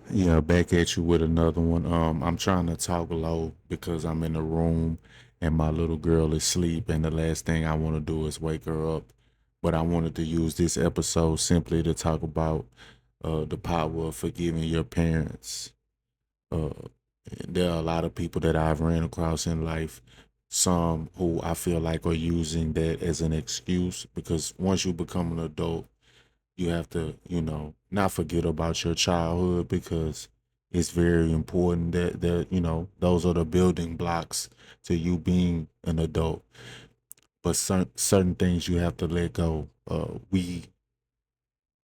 Yeah, back at you with another one. I'm trying to talk low because I'm in the room and my little girl is asleep, and the last thing I want to do is wake her up. But I wanted to use this episode simply to talk about the power of forgiving your parents. Uh, there are a lot of people that I've ran across in life, some who I feel like are using that as an excuse because once you become an adult, you have to, not forget about your childhood because it's very important that those are the building blocks to you being an adult. But certain things you have to let go. We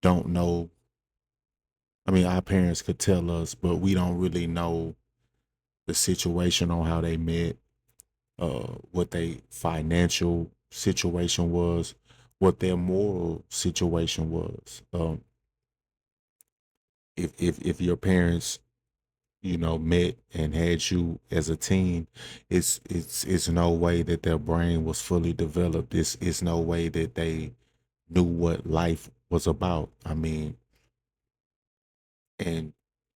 don't know. I mean, our parents could tell us, but we don't really know the situation on how they met, what their financial situation was, what their moral situation was. If your parents met and had you as a teen, it's no way that their brain was fully developed. It's no way that they knew what life was about. I mean, and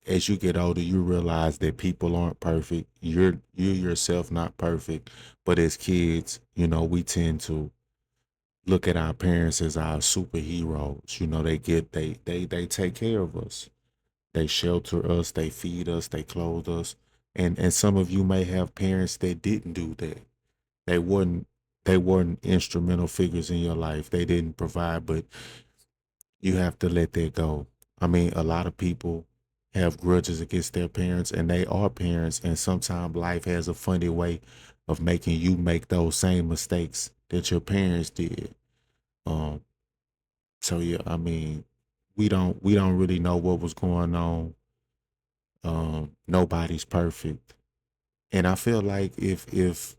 as you get older, you realize that people aren't perfect. You yourself not perfect, but as kids, we tend to look at our parents as our superheroes. They take care of us. They shelter us, they feed us, they clothe us. And some of you may have parents that didn't do that. They weren't they weren't instrumental figures in your life. They didn't provide, but you have to let that go. I mean, a lot of people have grudges against their parents and they are parents, and sometimes life has a funny way of making you make those same mistakes that your parents did. Um so yeah, I mean, we don't really know what was going on. Nobody's perfect. And I feel like if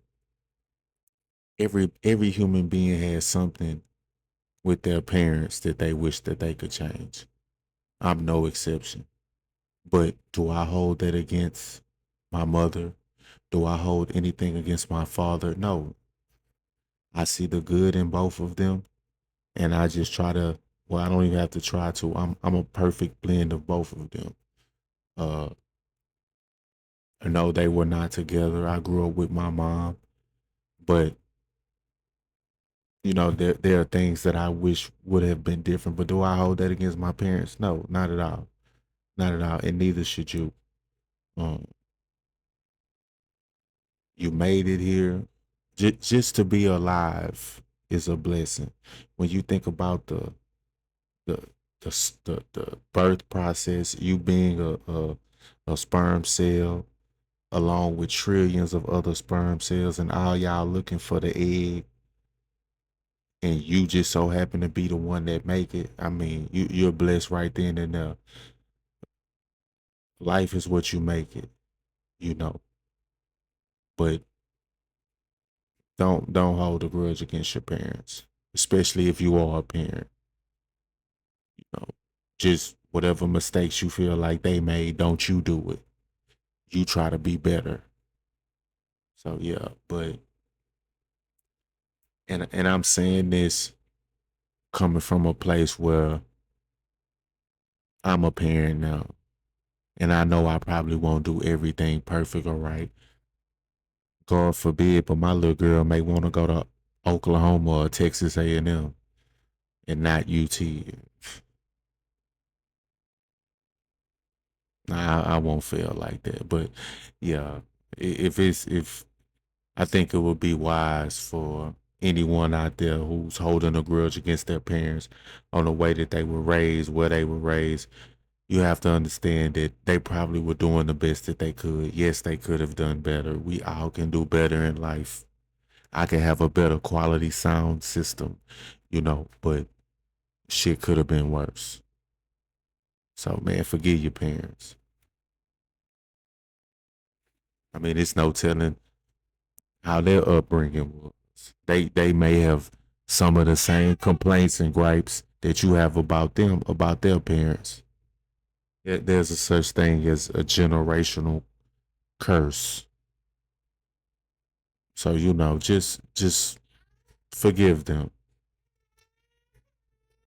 every human being has something with their parents that they wish that they could change. I'm no exception. But do I hold that against my mother? Do I hold anything against my father? No. I see the good in both of them, and I just try to, well, I don't even have to try to. I'm a perfect blend of both of them. Uh no, they were not together. I grew up with my mom, but there are things that I wish would have been different. But do I hold that against my parents? No, not at all. Not at all. And neither should you. Um, you made it here. Just to be alive is a blessing. When you think about the the birth process, you being a sperm cell along with trillions of other sperm cells, and all y'all looking for the egg, and you just so happen to be the one that make it. I mean, you're blessed right then and there. Life is what you make it, you know. But don't hold a grudge against your parents, especially if you are a parent. You know, just whatever mistakes you feel like they made, don't you do it. You try to be better. So yeah, but and I'm saying this coming from a place where I'm a parent now, and I know I probably won't do everything perfect or right. God forbid, but my little girl may want to go to Oklahoma or Texas A&M and not UT. I won't feel like that. But yeah, if I think it would be wise for anyone out there who's holding a grudge against their parents on the way that they were raised, where they were raised, you have to understand that they probably were doing the best that they could. Yes, they could have done better. We all can do better in life. I can have a better quality sound system, but shit could have been worse. So man, forgive your parents. I mean, it's no telling how their upbringing was. They may have some of the same complaints and gripes that you have about them, about their parents. There's a such thing as a generational curse. So just forgive them.